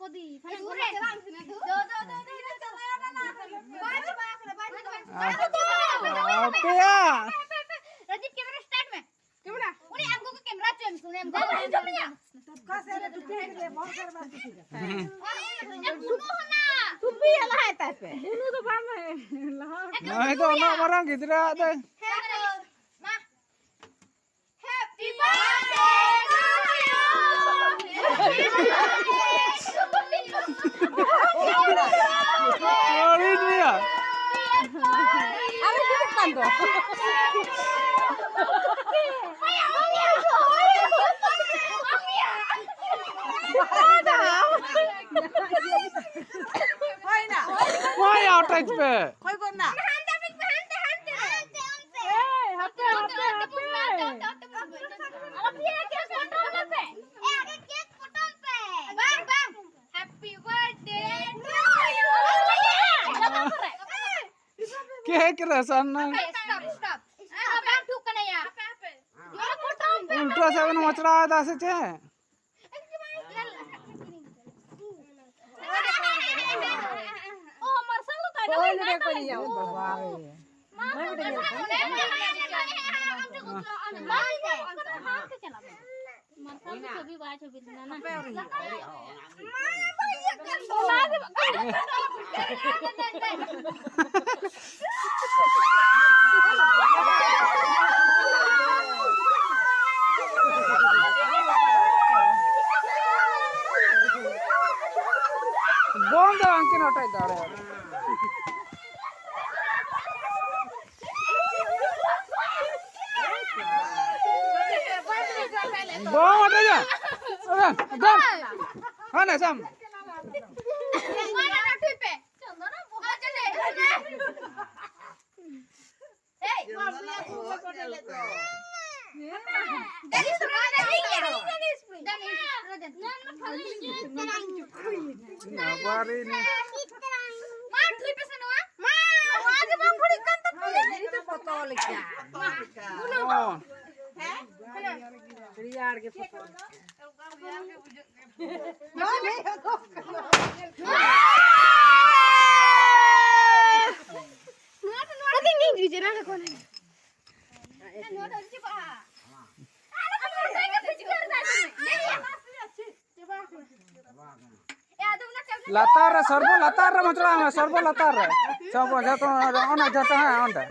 podi. Dure. Do. Okay या Rajit camera start में camera उन्हें आपको को कैमरा चेंज सुने हम जा सबका से तू देख ले बहुत सारा बात ठीक है एक सुनो ना तू भी हला है ता पे दोनों तो बाम है नहीं तो ना मरा किधर आते मां हैप्पी बर्थडे थोड़ी दिया अरे कितने कांदो कोई आउटरेज पे कोई करना केक रसन उल्टा सेवन मचड़ा दासे छे कोई नहीं कोई नहीं आओ बाबा मैं भी बंद अंकिन हटाई दाड़े बम हटा जा दम हां ना सम बारी ने यार के फोटो लतार सर्व लतार मचड़ा में सर्व लतार सब जतो ओना जतो है ओंडा